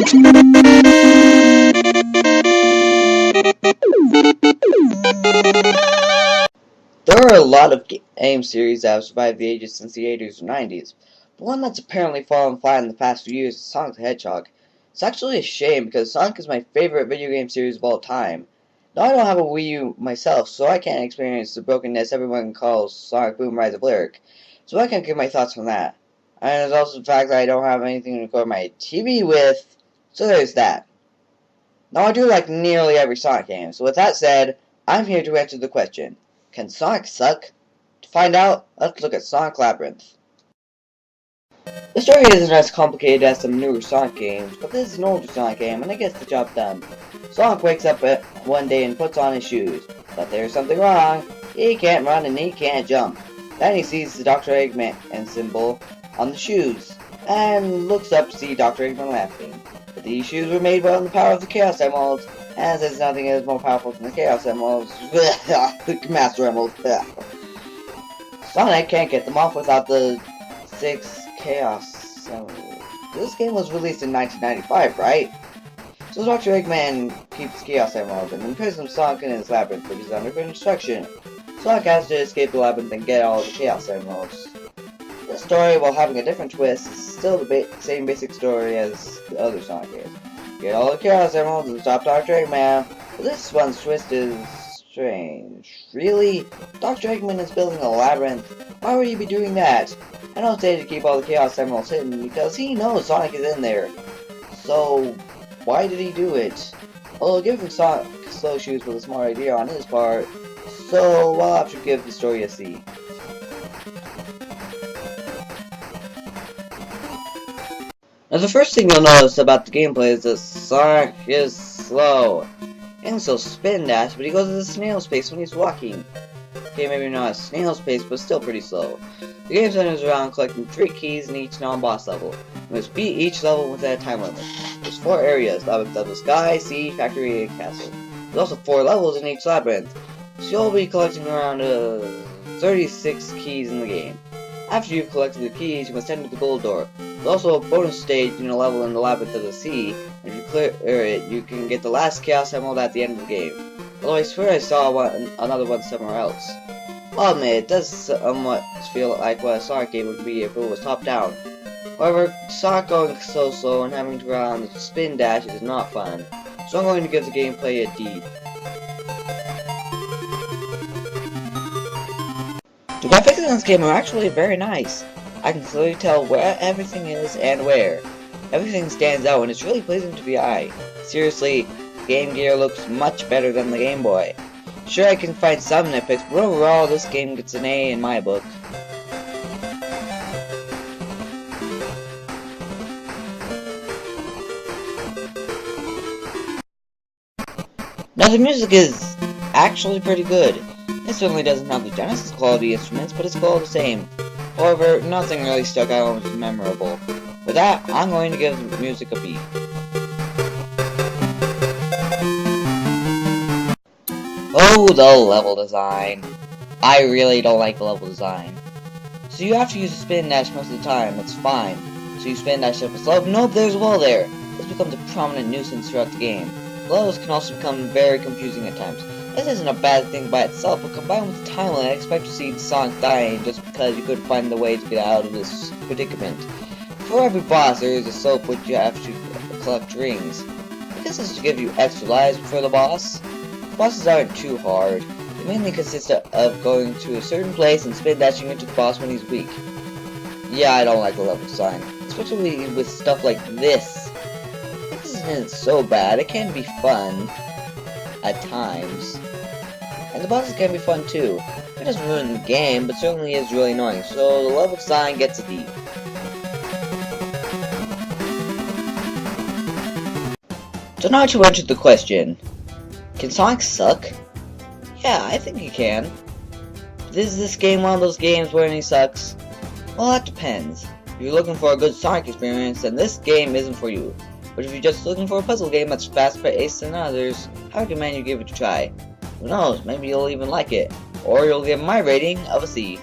There are a lot of game series that have survived the ages since the 80s or 90s, but one that's apparently fallen flat in the past few years is Sonic the Hedgehog. It's actually a shame because Sonic is my favorite video game series of all time. Now I don't have a Wii U myself, so I can't experience the brokenness everyone calls Sonic Boom Rise of Lyric, so I can't give my thoughts on that. And there's also the fact that I don't have anything to record my TV with, so there's that. Now I do like nearly every Sonic game, so with that said, I'm here to answer the question, can Sonic suck? To find out, let's look at Sonic Labyrinth. The story isn't as complicated as some newer Sonic games, but this is an older Sonic game and it gets the job done. Sonic wakes up one day and puts on his shoes, but there's something wrong. He can't run and he can't jump. Then he sees the Dr. Eggman symbol on the shoes, and looks up to see Dr. Eggman laughing. But these shoes were made by the power of the Chaos Emeralds, and since nothing is more powerful than the Chaos Emeralds, Master Emeralds, Sonic can't get them off without the 6 Chaos Emeralds. This game was released in 1995, right? So Dr. Eggman keeps Chaos Emeralds and imprisons Sonic in his labyrinth, which is under construction. Sonic has to escape the labyrinth and get all the Chaos Emeralds. This story, while having a different twist, is still the same basic story as the other Sonic games. Get all the Chaos Emeralds and stop Dr. Eggman. But this one's twist is strange. Really? Dr. Eggman is building a labyrinth? Why would he be doing that? I don't say to keep all the Chaos Emeralds hidden because he knows Sonic is in there. So, why did he do it? Well, giving Sonic slow shoes was a smart idea on his part, so I'll have to give the story a C. Now the first thing you'll notice about the gameplay is that Sonic is slow. And so spin dash, but he goes at a snail's pace when he's walking. Okay, maybe not a snail's pace, but still pretty slow. The game centers around collecting 3 keys in each non-boss level. You must beat each level within a time limit. There's 4 areas, Labyrinth of the Sky, Sea, Factory, and Castle. There's also 4 levels in each labyrinth, so you'll be collecting around 36 keys in the game. After you've collected the keys, you must enter the gold door. There's also a bonus stage in a level in the Labyrinth of the Sea, and if you clear it, you can get the last Chaos Emerald at the end of the game. Although I swear I saw another one somewhere else. I'll admit, it does somewhat feel like what a Sonic game would be if it was top-down. However, Sonic going so slow and having to run on the spin dash is not fun, so I'm going to give the gameplay a D. The graphics in this game are actually very nice. I can clearly tell where everything is and where. Everything stands out and it's really pleasing to the eye. Seriously, Game Gear looks much better than the Game Boy. Sure, I can find some nitpicks, but overall this game gets an A in my book. Now the music is actually pretty good. It certainly doesn't have the Genesis quality instruments, but it's all the same. However, nothing really stuck out as memorable. With that, I'm going to give the music a B. Oh, the level design. I really don't like the level design. So you have to use a spin dash most of the time, that's fine. So you spin dash up a slope, nope, there's a wall there. This becomes a prominent nuisance throughout the game. Levels can also become very confusing at times. This isn't a bad thing by itself, but combined with the timeline, I expect to see Sonic dying just because you couldn't find the way to get out of this predicament. For every boss, there is a soap which you have to collect rings. This is to give you extra lives before the boss. The bosses aren't too hard. They mainly consist of going to a certain place and spin dashing into the boss when he's weak. Yeah, I don't like the level design, especially with stuff like this. This isn't so bad, it can be fun at times. And the bosses can be fun too. It doesn't ruin the game, but certainly is really annoying, so the level design gets a D. So now to answer the question, can Sonic suck? Yeah, I think he can. Is this game one of those games where he sucks? Well, that depends. If you're looking for a good Sonic experience, then this game isn't for you. But if you're just looking for a puzzle game that's faster-paced than others, I recommend you give it a try. Who knows, maybe you'll even like it. Or you'll give my rating of a C.